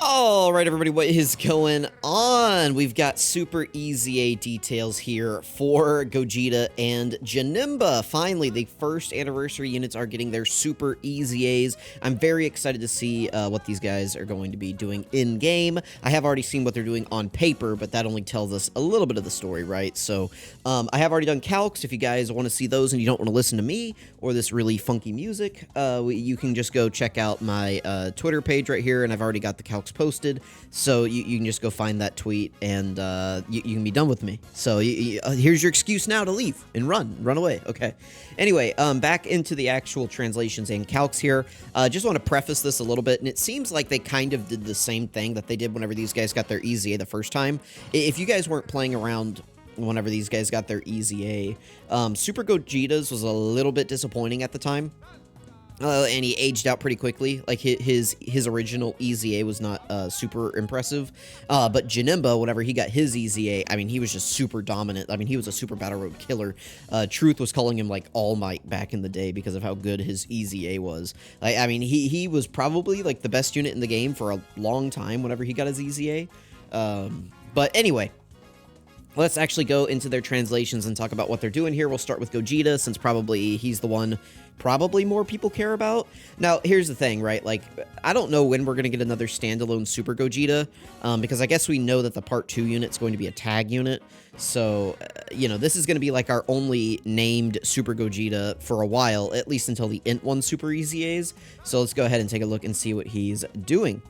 Alright everybody, what is going on? We've got Super EZA details here for Gogeta and Janemba. Finally, the first anniversary units are getting their Super EZAs. I'm very excited to see what these guys are going to be doing in-game. I have already seen what they're doing on paper, but that only tells us a little bit of the story, right? So, I have already done CALCS. If you guys want to see those and you don't want to listen to me or this really funky music, you can just go check out my Twitter page right here, and I've already got the CALCS posted, so you can just go find that tweet and you can be done with me. So here's your excuse now to leave and run away. Okay, anyway, back into the actual translations and calcs here. Just want to preface this a little bit, and it seems like they kind of did the same thing that they did whenever these guys got their EZA the first time. If you guys weren't playing around whenever these guys got their EZA, Super Gogeta's was a little bit disappointing at the time. And he aged out pretty quickly. Like, his original EZA was not super impressive. But Janemba, whenever he got his EZA, I mean, he was just super dominant. I mean, he was a super Battle Road killer. Truth was calling him, like, All Might back in the day because of how good his EZA was. Like, I mean, he was probably, like, the best unit in the game for a long time whenever he got his EZA. But anyway, let's actually go into their translations and talk about what they're doing here. We'll start with Gogeta, since probably he's the one probably more people care about. Now, here's the thing, right? Like, I don't know when we're going to get another standalone Super Gogeta, because I guess we know that the Part 2 unit's going to be a tag unit. So, you know, this is going to be like our only named Super Gogeta for a while, at least until the Int 1 Super EZAs. So let's go ahead and take a look and see what he's doing.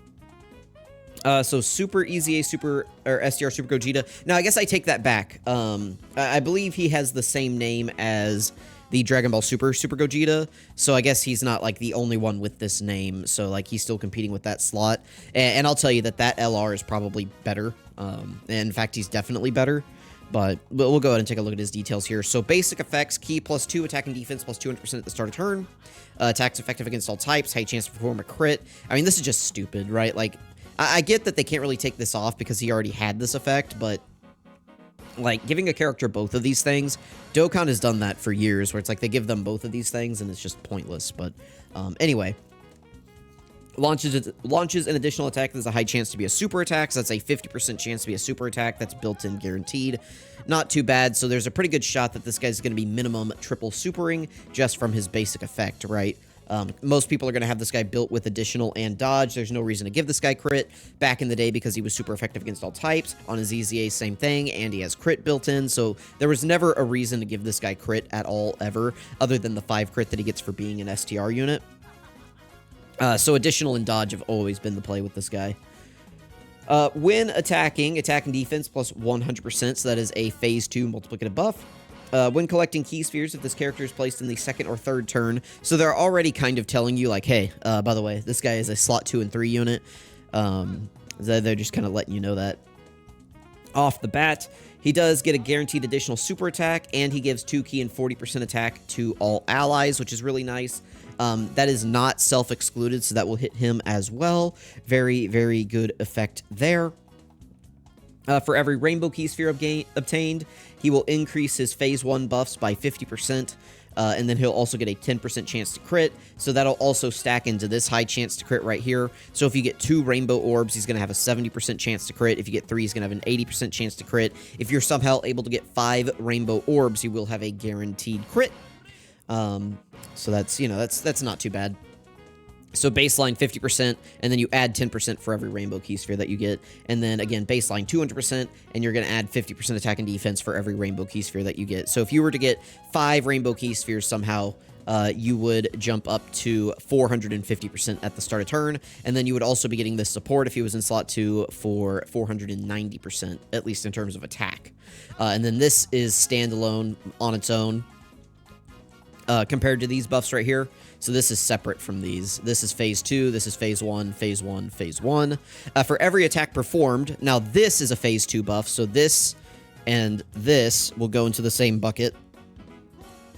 So Super EZA STR Super Gogeta. Now, I guess I take that back. I believe he has the same name as the Dragon Ball Super Gogeta, so I guess he's not, like, the only one with this name, so, like, he's still competing with that slot. And I'll tell you that LR is probably better. In fact, he's definitely better. But we'll go ahead and take a look at his details here. So basic effects: Ki +2, attack and defense +200% at the start of turn. Attacks effective against all types, high chance to perform a crit. I mean, this is just stupid, right? Like, I get that they can't really take this off because he already had this effect, but, like, giving a character both of these things, Dokkan has done that for years, where it's like they give them both of these things and it's just pointless. But anyway, launches an additional attack. There's a high chance to be a super attack, so that's a 50% chance to be a super attack. That's built in, guaranteed. Not too bad. So there's a pretty good shot that this guy's going to be minimum triple supering just from his basic effect, right? Most people are going to have this guy built with additional and dodge. There's no reason to give this guy crit back in the day because he was super effective against all types. On his EZA, same thing, and he has crit built in, so there was never a reason to give this guy crit at all, ever, other than the 5 crit that he gets for being an STR unit. So additional and dodge have always been the play with this guy. When attacking, attack and defense +100%, so that is a phase 2 multiplicative buff. When collecting key spheres, if this character is placed in the second or third turn, so they're already kind of telling you, like, hey, by the way, this guy is a slot 2 and 3 unit. They're just kind of letting you know that off the bat. He does get a guaranteed additional super attack, and he gives 2 key and 40% attack to all allies, which is really nice. That is not self-excluded, so that will hit him as well. Very, very good effect there. For every Rainbow Key Sphere obtained, he will increase his Phase 1 buffs by 50%, and then he'll also get a 10% chance to crit, so that'll also stack into this high chance to crit right here. So if you get 2 Rainbow Orbs, he's going to have a 70% chance to crit. If you get 3, he's going to have an 80% chance to crit. If you're somehow able to get 5 Rainbow Orbs, he will have a guaranteed crit. So that's, you know, that's not too bad. So baseline 50%, and then you add 10% for every Rainbow Key Sphere that you get. And then, again, baseline 200%, and you're going to add 50% attack and defense for every Rainbow Key Sphere that you get. So if you were to get 5 Rainbow Key Spheres somehow, you would jump up to 450% at the start of turn. And then you would also be getting this support if he was in slot 2 for 490%, at least in terms of attack. And then this is standalone on its own. Compared to these buffs right here. So this is separate from these. This is phase 2, this is phase 1, phase 1, phase 1. For every attack performed, now this is a phase 2 buff, so this and this will go into the same bucket.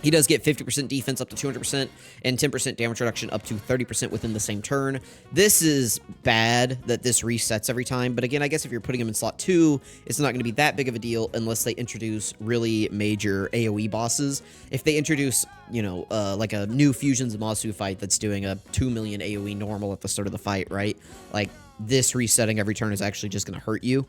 He does get 50% defense up to 200% and 10% damage reduction up to 30% within the same turn. This is bad that this resets every time, but again, I guess if you're putting him in slot 2, it's not going to be that big of a deal unless they introduce really major AoE bosses. If they introduce, you know, like a new Fusion Zamasu fight that's doing a 2 million AoE normal at the start of the fight, right? Like, this resetting every turn is actually just going to hurt you.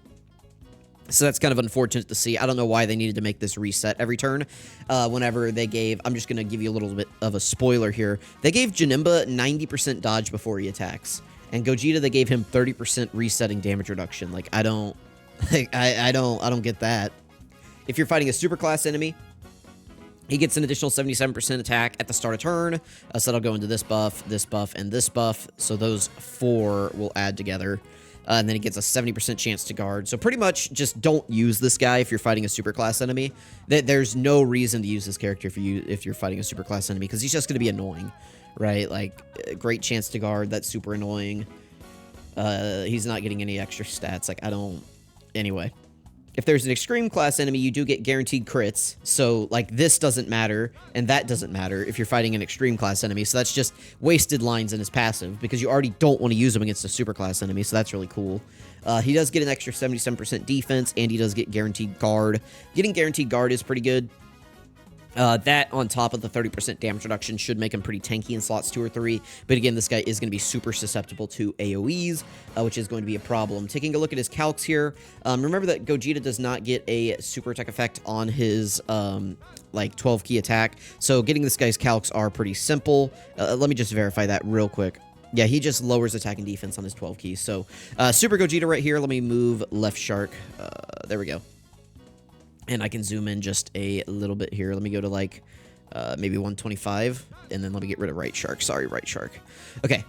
So that's kind of unfortunate to see. I don't know why they needed to make this reset every turn. Whenever they gave... I'm just going to give you a little bit of a spoiler here. They gave Janemba 90% dodge before he attacks. And Gogeta, they gave him 30% resetting damage reduction. Like, I don't... I don't get that. If you're fighting a superclass enemy, he gets an additional 77% attack at the start of turn. So that'll go into this buff, and this buff. So those 4 will add together. And then he gets a 70% chance to guard. So pretty much just don't use this guy if you're fighting a superclass enemy. There's no reason to use this character if you're fighting a superclass enemy, because he's just going to be annoying, right? Like, great chance to guard. That's super annoying. He's not getting any extra stats. Like, I don't... Anyway. If there's an extreme class enemy, you do get guaranteed crits. So, like, this doesn't matter, and that doesn't matter if you're fighting an extreme class enemy. So that's just wasted lines in his passive, because you already don't want to use him against a super class enemy, so that's really cool. He does get an extra 77% defense, and he does get guaranteed guard. Getting guaranteed guard is pretty good. That, on top of the 30% damage reduction, should make him pretty tanky in slots 2 or 3. But again, this guy is going to be super susceptible to AoEs, which is going to be a problem. Taking a look at his calcs here, remember that Gogeta does not get a super attack effect on his, like, 12-key attack. So getting this guy's calcs are pretty simple. Let me just verify that real quick. Yeah, he just lowers attack and defense on his 12 keys. So, Super Gogeta right here. Let me move left shark. There we go. And I can zoom in just a little bit here. Let me go to, like, maybe 125. And then let me get rid of right shark. Sorry, right shark. Okay.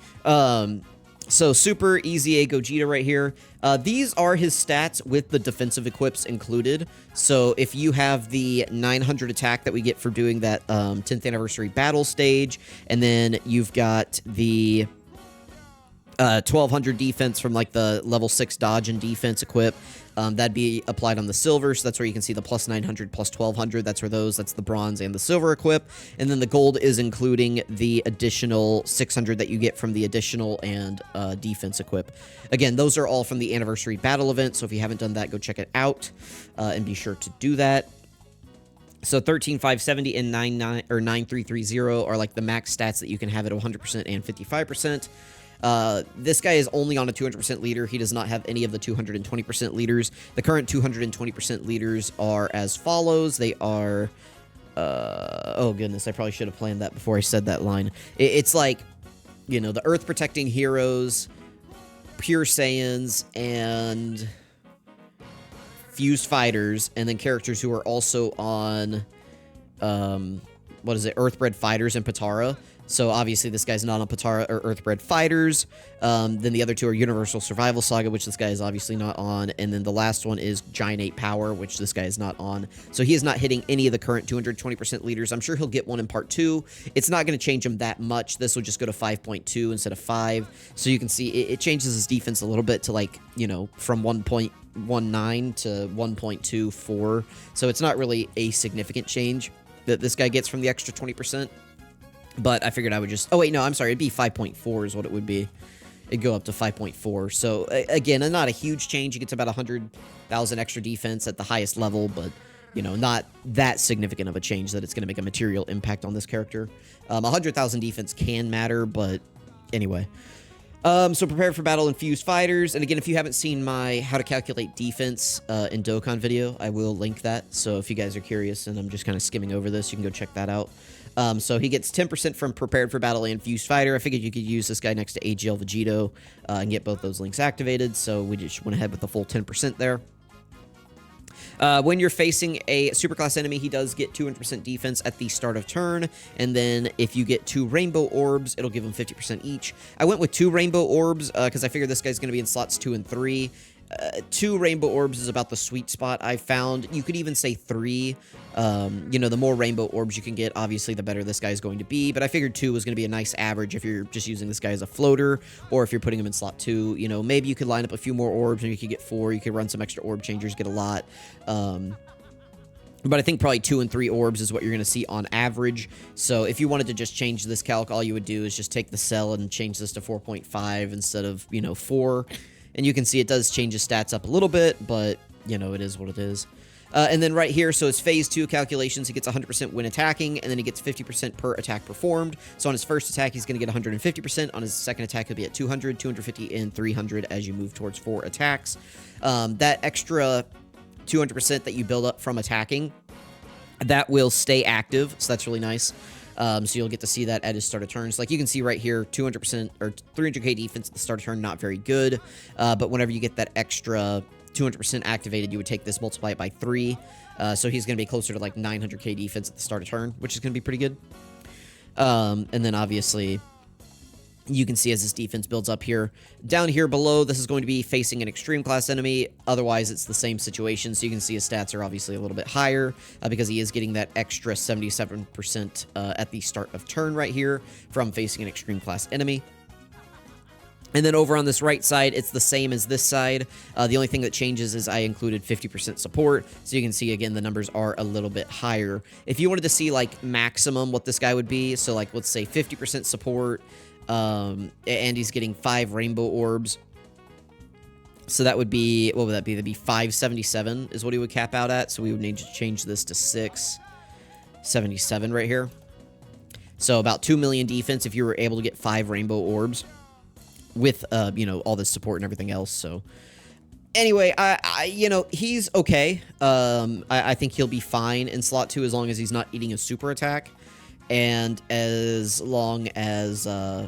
So, Super EZA Gogeta right here. These are his stats with the defensive equips included. So, if you have the 900 attack that we get for doing that 10th anniversary battle stage, and then you've got the 1200 defense from, like, the level 6 dodge and defense equip. That'd be applied on the silver, so that's where you can see the plus 900, plus 1200. That's the bronze and the silver equip. And then the gold is including the additional 600 that you get from the additional and defense equip. Again, those are all from the anniversary battle event, so if you haven't done that, go check it out and be sure to do that. So 13,570 and 9330 are like the max stats that you can have at 100% and 55%. This guy is only on a 200% leader. He does not have any of the 220% leaders. The current 220% leaders are as follows. They are, oh goodness, I probably should have planned that before I said that line. It's like, you know, the Earth Protecting Heroes, Pure Saiyans, and Fused Fighters, and then characters who are also on, what is it, Earthbred Fighters and Patara. So, obviously, this guy's not on Patara or Earthbred Fighters. Then the other two are Universal Survival Saga, which this guy is obviously not on. And then the last one is Giant Ape Power, which this guy is not on. So, he is not hitting any of the current 220% leaders. I'm sure he'll get one in Part 2. It's not going to change him that much. This will just go to 5.2 instead of 5. So, you can see it changes his defense a little bit to, like, you know, from 1.19 to 1.24. So, it's not really a significant change that this guy gets from the extra 20%. But I figured I would just... Oh, wait, no, I'm sorry. It'd be 5.4 is what it would be. It'd go up to 5.4. So, again, not a huge change. He gets about 100,000 extra defense at the highest level, but, you know, not that significant of a change that it's going to make a material impact on this character. 100,000 defense can matter, but anyway. So prepare for battle and Fused Fighters. And again, if you haven't seen my how to calculate defense in Dokkan video, I will link that. So if you guys are curious and I'm just kind of skimming over this, you can go check that out. So he gets 10% from Prepared for Battle and Fused Fighter. I figured you could use this guy next to AGL Vegito and get both those links activated. So we just went ahead with the full 10% there. When you're facing a superclass enemy, he does get 200% defense at the start of turn, and then if you get 2 rainbow orbs, it'll give him 50% each. I went with 2 rainbow orbs because I figured this guy's going to be in slots 2 and 3. 2 rainbow orbs is about the sweet spot I found. You could even say 3. You know, the more rainbow orbs you can get, obviously, the better this guy's going to be. But I figured 2 was going to be a nice average if you're just using this guy as a floater, or if you're putting him in slot 2. You know, maybe you could line up a few more orbs, and you could get 4. You could run some extra orb changers, get a lot. But I think probably 2 and 3 orbs is what you're going to see on average. So if you wanted to just change this calc, all you would do is just take the cell and change this to 4.5 instead of, you know, 4. And you can see it does change his stats up a little bit, but, you know, it is what it is. And then right here, so it's phase 2 calculations. He gets 100% when attacking, and then he gets 50% per attack performed. So on his first attack, he's going to get 150%. On his second attack, he'll be at 200, 250, and 300 as you move towards 4 attacks. That extra 200% that you build up from attacking, that will stay active, so that's really nice. So you'll get to see that at his start of turns. Like you can see right here, 200% or 300k defense at the start of turn, not very good. But whenever you get that extra 200% activated, you would take this, multiply it by 3. So he's going to be closer to like 900k defense at the start of turn, which is going to be pretty good. And then obviously, you can see as his defense builds up here. Down here below, this is going to be facing an extreme class enemy. Otherwise, it's the same situation. So you can see his stats are obviously a little bit higher because he is getting that extra 77% at the start of turn right here from facing an extreme class enemy. And then over on this right side, it's the same as this side. The only thing that changes is I included 50% support. So you can see, again, the numbers are a little bit higher. If you wanted to see, like, maximum what this guy would be, so, like, let's say 50% support, and he's getting 5 rainbow orbs. So that would be, what would that be? That'd be 577 is what he would cap out at. So we would need to change this to 677 right here. So about 2 million defense if you were able to get 5 rainbow orbs with, you know, all this support and everything else. So anyway, you know, he's okay. I think he'll be fine in slot 2 as long as he's not eating a super attack. And as long as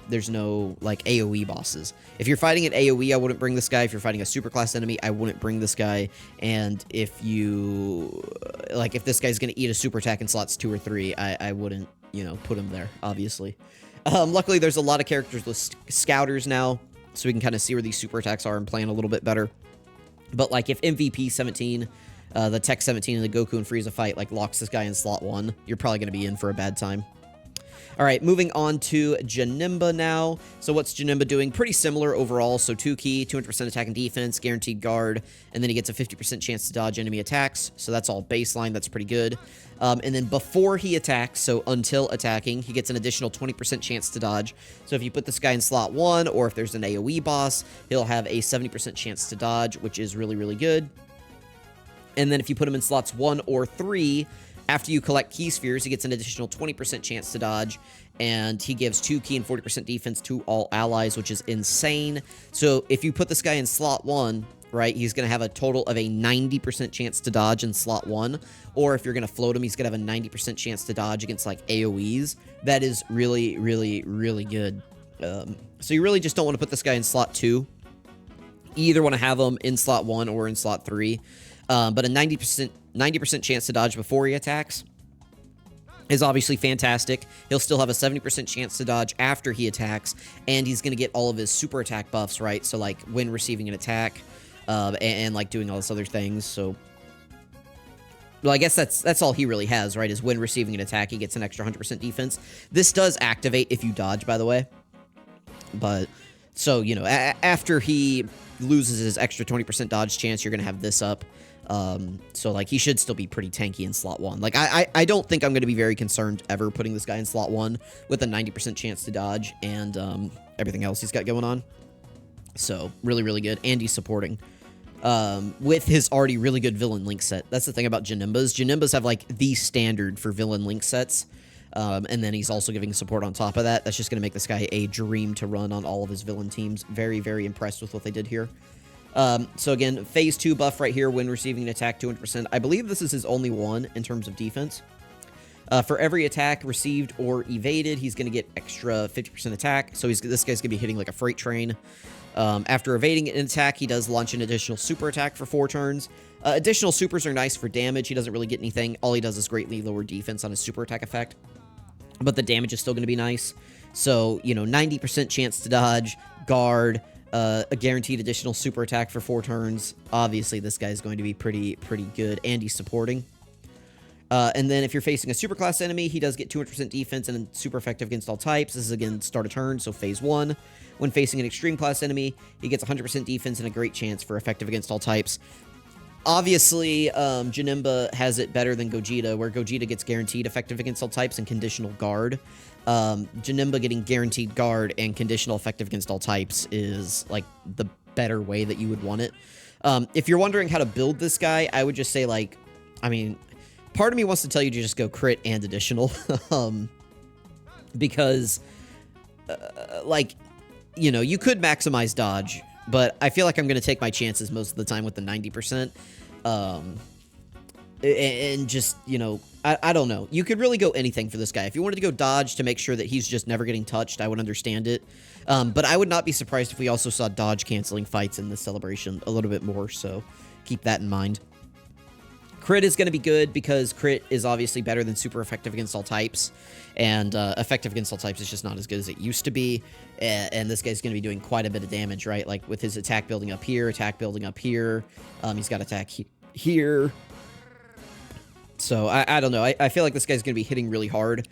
there's no, like, AoE bosses. If you're fighting an AoE, I wouldn't bring this guy. If you're fighting a superclass enemy, I wouldn't bring this guy. And if you, like, if this guy's going to eat a super attack in slots 2 or 3, I wouldn't, you know, put him there, obviously. Luckily, there's a lot of characters with scouters now, so we can kind of see where these super attacks are and plan a little bit better. But, like, if MVP 17... the Tech 17 and the Goku and Frieza fight, like, locks this guy in slot 1, you're probably going to be in for a bad time. Alright, moving on to Janemba now. So what's Janemba doing? Pretty similar overall. So 2 key, 200% attack and defense, guaranteed guard, and then he gets a 50% chance to dodge enemy attacks. So that's all baseline. That's pretty good. And then before he attacks, so until attacking, he gets an additional 20% chance to dodge. So if you put this guy in slot 1, or if there's an AoE boss, he'll have a 70% chance to dodge, which is really, really good. And then if you put him in slots 1 or 3, after you collect key spheres, he gets an additional 20% chance to dodge, and he gives 2 key and 40% defense to all allies, which is insane. So if you put this guy in slot 1, right, he's going to have a total of a 90% chance to dodge in slot 1, or if you're going to float him, he's going to have a 90% chance to dodge against, like, AoEs. That is really, really, really good. So you really just don't want to put this guy in slot 2. You either want to have him in slot 1 or in slot 3. But a 90% chance to dodge before he attacks is obviously fantastic. He'll still have a 70% chance to dodge after he attacks, and he's going to get all of his super attack buffs, right? So, like, when receiving an attack, and like, doing all this other things, so... Well, I guess that's all he really has, right, is when receiving an attack, he gets an extra 100% defense. This does activate if you dodge, by the way. But, so, you know, after he loses his extra 20% dodge chance, you're going to have this up. So, like, he should still be pretty tanky in slot 1. Like, I don't think I'm going to be very concerned ever putting this guy in slot 1 with a 90% chance to dodge and everything else he's got going on. So, really, really good. And he's supporting. With his already really good villain link set. That's the thing about Janembas. Janembas have, like, the standard for villain link sets. And then he's also giving support on top of that. That's just going to make this guy a dream to run on all of his villain teams. Very, very impressed with what they did here. So again, phase 2 buff right here when receiving an attack 200%. I believe this is his only one in terms of defense. For every attack received or evaded, he's going to get extra 50% attack. So this guy's going to be hitting like a freight train. After evading an attack, he does launch an additional super attack for 4 turns. Additional supers are nice for damage. He doesn't really get anything. All he does is greatly lower defense on his super attack effect. But the damage is still going to be nice. So, you know, 90% chance to dodge, guard, a guaranteed additional super attack for 4 turns. Obviously, this guy is going to be pretty good, and he's supporting. And then if you're facing a superclass enemy, he does get 200% defense and super effective against all types. This is, again, start a turn, so phase 1. When facing an extreme class enemy, he gets 100% defense and a great chance for effective against all types. Obviously, Janemba has it better than Gogeta, where Gogeta gets guaranteed effective against all types and conditional guard. Janemba getting guaranteed guard and conditional effective against all types is, like, the better way that you would want it. If you're wondering how to build this guy, I would just say, like, I mean, part of me wants to tell you to just go crit and additional, because, like, you know, you could maximize dodge, but I feel like I'm going to take my chances most of the time with the 90%. And just, you know, I don't know. You could really go anything for this guy. If you wanted to go dodge to make sure that he's just never getting touched, I would understand it. But I would not be surprised if we also saw dodge canceling fights in this celebration a little bit more, so keep that in mind. Crit is going to be good because crit is obviously better than super effective against all types, and effective against all types is just not as good as it used to be, and this guy's going to be doing quite a bit of damage, right? Like with his attack building up here, attack building up here, he's got attack here. So I don't know. I feel like this guy's going to be hitting really hard.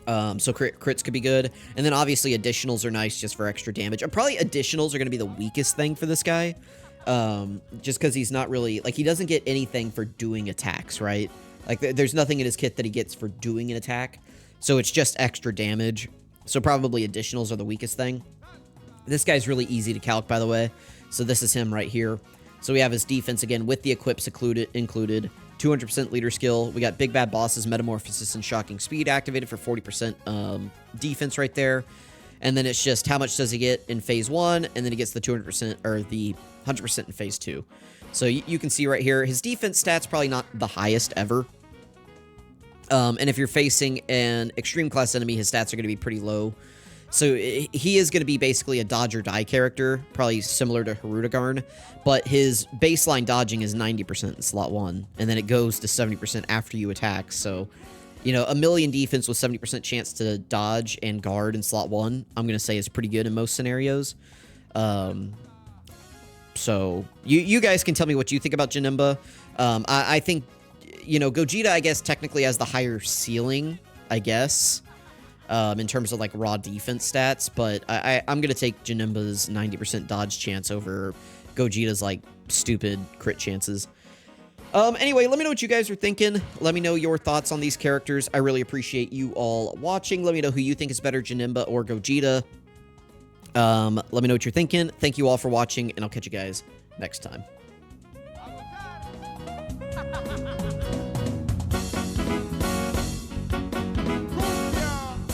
So crits could be good. And then obviously additionals are nice just for extra damage. Probably additionals are going to be the weakest thing for this guy. Just because he's not really, like, he doesn't get anything for doing attacks, right? Like, there's nothing in his kit that he gets for doing an attack. So it's just extra damage. So probably additionals are the weakest thing. This guy's really easy to calc, by the way. So this is him right here. So we have his defense again with the equips included, 200% leader skill. We got Big Bad Bosses, Metamorphosis, and Shocking Speed activated for 40% defense right there. And then it's just how much does he get in phase 1, and then he gets the 200% or the 100% in phase 2. So you can see right here, his defense stats probably not the highest ever. And if you're facing an extreme class enemy, his stats are going to be pretty low. So he is going to be basically a dodge or die character, probably similar to Hirudegarn, but his baseline dodging is 90% in slot 1, and then it goes to 70% after you attack. So, you know, a million defense with 70% chance to dodge and guard in slot 1, I'm going to say is pretty good in most scenarios. So you guys can tell me what you think about Janemba. I think, you know, Gogeta, I guess, technically has the higher ceiling, I guess. In terms of, like, raw defense stats, but I'm going to take Janemba's 90% dodge chance over Gogeta's, like, stupid crit chances. Anyway, let me know what you guys are thinking. Let me know your thoughts on these characters. I really appreciate you all watching. Let me know who you think is better, Janemba or Gogeta. Let me know what you're thinking. Thank you all for watching, and I'll catch you guys next time.